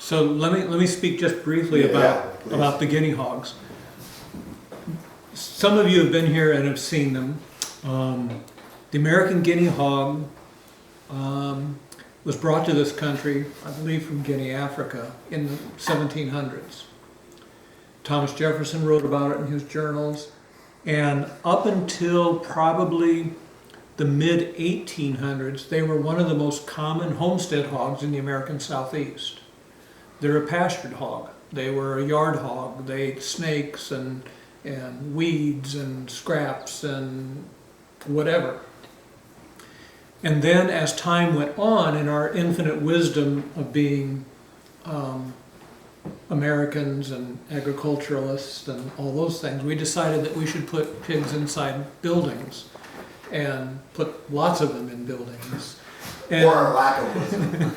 So let me speak just briefly about the guinea hogs. Some of you have been here and have seen them. The American guinea hog was brought to this country, I believe, from Guinea, Africa, in the 1700s. Thomas Jefferson wrote about it in his journals, and up until probably the mid-1800s, they were one of the most common homestead hogs in the American Southeast. They're a pastured hog. They were a yard hog. They ate snakes and weeds and scraps and whatever. And then as time went on, in our infinite wisdom of being Americans and agriculturalists and all those things, we decided that we should put pigs inside buildings and put lots of them in buildings. And, or a lack of wisdom.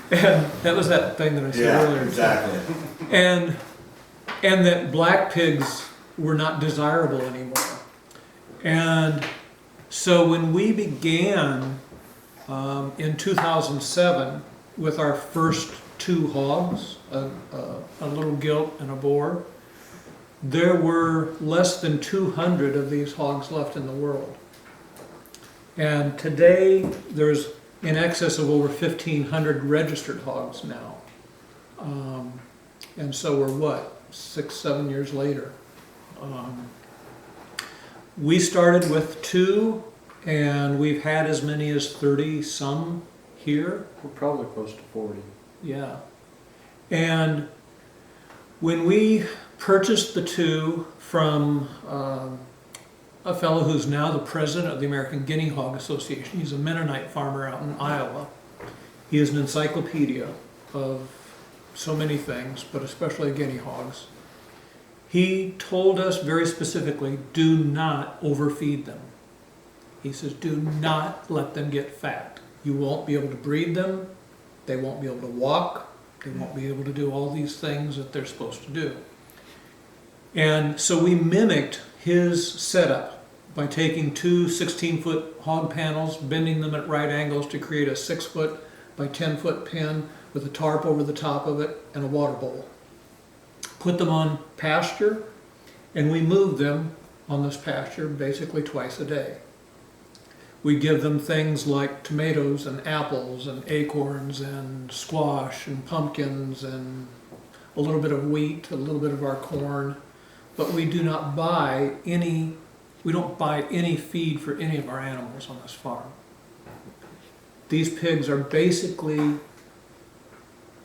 And that was that thing that I said earlier. Exactly. And that black pigs were not desirable anymore. And so when we began in 2007 with our first 2 hogs, a little gilt and a boar, there were less than 200 of these hogs left in the world. And today there's in excess of over 1,500 registered hogs now. And so we're what, 6-7 years later. We started with 2, and we've had as many as 30 some here. We're probably close to 40. Yeah. And when we purchased the 2 from a fellow who's now the president of the American Guinea Hog Association, he's a Mennonite farmer out in Iowa. He is an encyclopedia of so many things, but especially guinea hogs. He told us very specifically, do not overfeed them. He says, do not let them get fat. You won't be able to breed them. They won't be able to walk. They won't be able to do all these things that they're supposed to do. And so we mimicked his setup by taking 2 16-foot hog panels, bending them at right angles to create a 6-foot by 10-foot pen with a tarp over the top of it and a water bowl. Put them on pasture, and we moved them on this pasture basically twice a day. We give them things like tomatoes and apples and acorns and squash and pumpkins and a little bit of wheat, a little bit of our corn, but we do not buy any, we don't buy any feed for any of our animals on this farm. These pigs are basically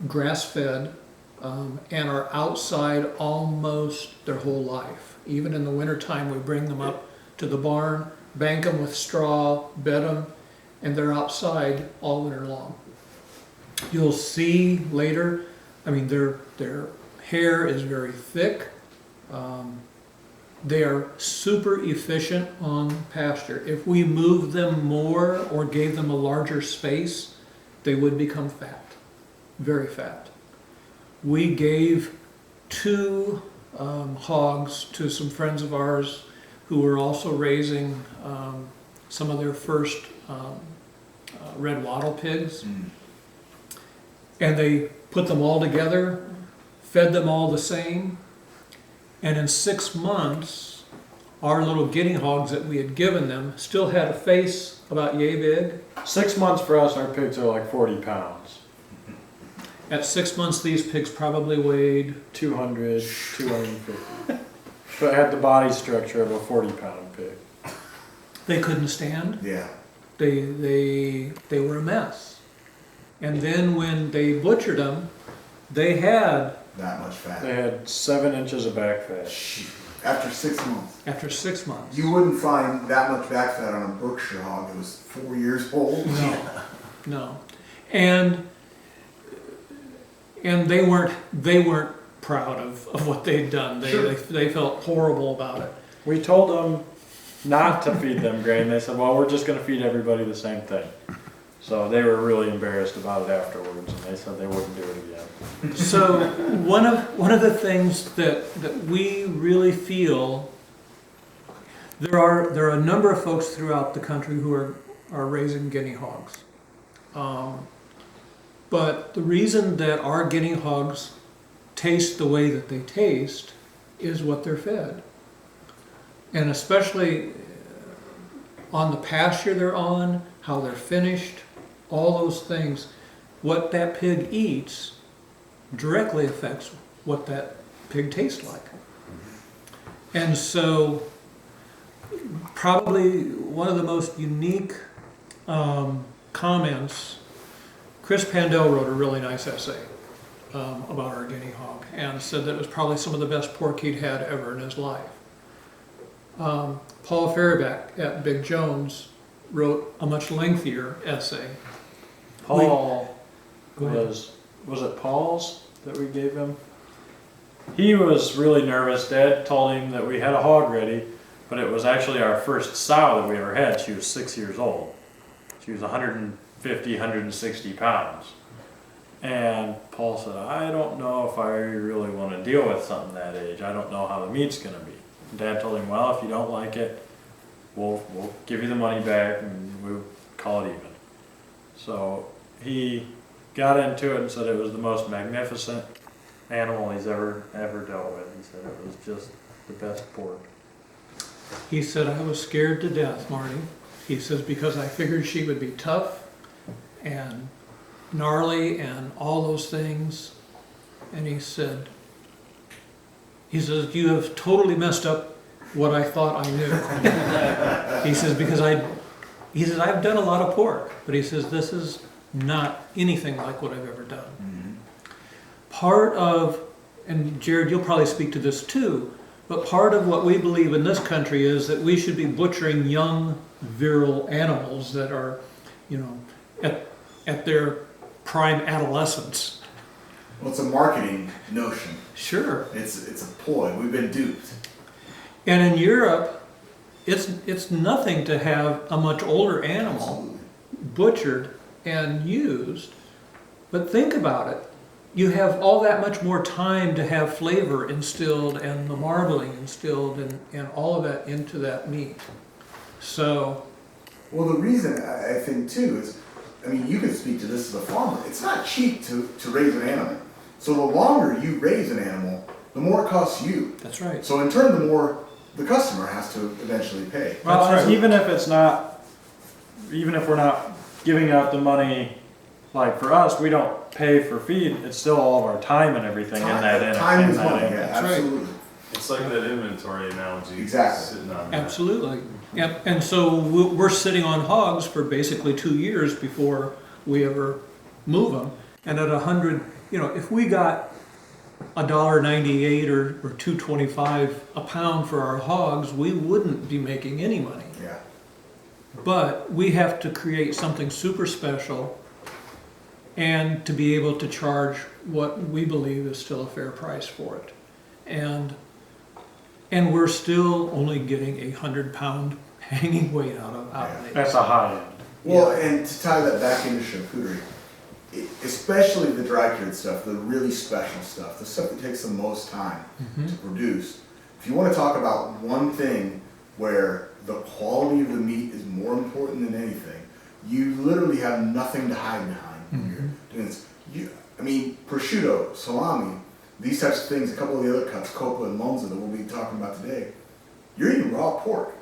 grass-fed and are outside almost their whole life. Even in the wintertime, we bring them up to the barn, bank them with straw, bed them, and they're outside all winter long. You'll see later, I mean, their hair is very thick. They are super efficient on pasture. If we moved them more or gave them a larger space, they would become fat, very fat. We gave 2 hogs to some friends of ours who were also raising some of their first red wattle pigs. And they put them all together, fed them all the same, and in 6 months, our little guinea hogs that we had given them still had a face about yay big. 6 months for us, our pigs are like 40 pounds. At 6 months, these pigs probably weighed 200, 250. But had the body structure of a 40-pound pig. they couldn't stand. Yeah. They were a mess. And then when they butchered them, they had That much fat. They had 7 inches of back fat. After 6 months. after 6 months. You wouldn't find that much back fat on a Berkshire hog that was 4 years old. No. And they weren't proud of what they'd done. They felt horrible about it. We told them not to feed them grain. They said, well, we're just going to feed everybody the same thing. So they were really embarrassed about it afterwards, and they said they wouldn't do it again. So one of the things that we really feel, there are a number of folks throughout the country who are raising guinea hogs. But the reason that our guinea hogs taste the way that they taste is what they're fed. And especially on the pasture they're on, how they're finished, all those things, what that pig eats directly affects what that pig tastes like. And so probably one of the most unique comments, Chris Pandell wrote a really nice essay about our guinea hog and said that it was probably some of the best pork he'd had ever in his life. Paul Fairback at Big Jones wrote a much lengthier essay. Paul was it Paul's that we gave him? He was really nervous. Dad told him that we had a hog ready, but it was actually our first sow that we ever had. She was 6 years old. She was 150, 160 pounds. And Paul said, I don't know if I really want to deal with something that age. I don't know how the meat's going to be. Dad told him, well, if you don't like it, we'll give you the money back and we'll call it even. So he got into it and said it was the most magnificent animal he's ever dealt with. He said it was just the best pork. He said, I was scared to death, Marty. He says, because I figured she would be tough and gnarly and all those things. And he says, you have totally messed up what I thought I knew. He says, because I've done a lot of pork, but he says, this is not anything like what I've ever done. Mm-hmm. Part of, and Jared, you'll probably speak to this too, but part of what we believe in this country is that we should be butchering young, virile animals that are, at their prime adolescence. Well, it's a marketing notion. Sure. It's a ploy. We've been duped. And in Europe, it's nothing to have a much older animal Absolutely. butchered and used. But think about it. You have all that much more time to have flavor instilled and the marbling instilled and all of that into that meat. So. Well, the reason I think too is, you can speak to this as a farmer. It's not cheap to raise an animal. So the longer you raise an animal, the more it costs you. That's right. So in turn, the more the customer has to eventually pay. Well, That's right. even if we're not giving out the money, like for us, we don't pay for feed. It's still all of our time and everything in that. Time is money. animal. Yeah, That's right. absolutely. It's like that inventory analogy. Exactly. Sitting on that. Absolutely. Yep. And so we're sitting on hogs for basically 2 years before we ever move them. And at 100, if we got $1.98 or $2.25 a pound for our hogs, we wouldn't be making any money. Yeah. But we have to create something super special and to be able to charge what we believe is still a fair price for it. And we're still only getting a 100-pound hanging weight out of these. That's a high end. Well, and to tie that back into charcuterie, especially the dry cured stuff, the really special stuff, the stuff that takes the most time to produce. If you want to talk about one thing where the quality of the meat is more important than anything, you literally have nothing to hide behind when you're doing this. Prosciutto, salami, these types of things, a couple of the other cuts, coppa and monza that we'll be talking about today, you're eating raw pork.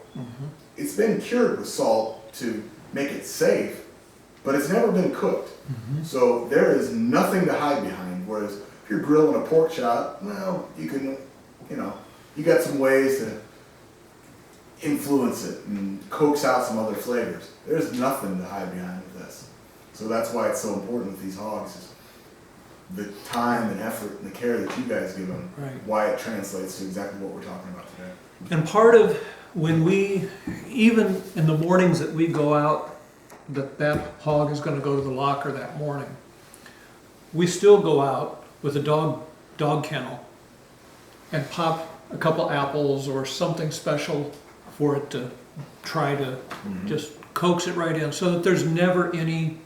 It's been cured with salt to make it safe, but it's never been cooked. So there is nothing to hide behind. Whereas if you're grilling a pork chop, well, you can, you got some ways to influence it and coax out some other flavors. There's nothing to hide behind with this. So that's why it's so important with these hogs, is the time and effort and the care that you guys give them, Right. why it translates to exactly what we're talking about today. And part of when even in the mornings that we go out, that hog is going to go to the locker that morning, we still go out with a dog kennel and pop a couple apples or something special for it to try to just coax it right in, so that there's never any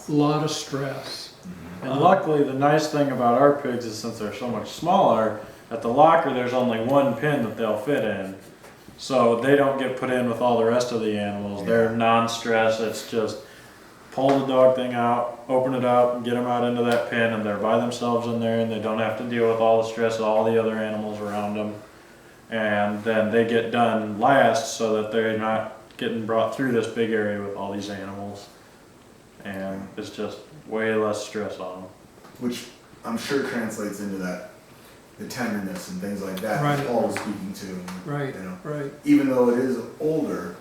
lot of stress. And luckily, the nice thing about our pigs is since they're so much smaller, at the locker there's only one pin that they'll fit in. So they don't get put in with all the rest of the animals. They're non-stress. It's just pull the dog thing out, open it up, and get them out into that pen, and they're by themselves in there, and they don't have to deal with all the stress of all the other animals around them. And then they get done last so that they're not getting brought through this big area with all these animals. And it's just way less stress on them. Which I'm sure translates into that, the tenderness and things like that Right. that Paul was speaking to. Right, You know, right. even though it is older,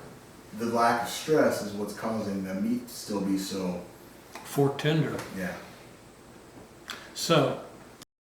the lack of stress is what's causing the meat to still be so, Fork tender. yeah. So,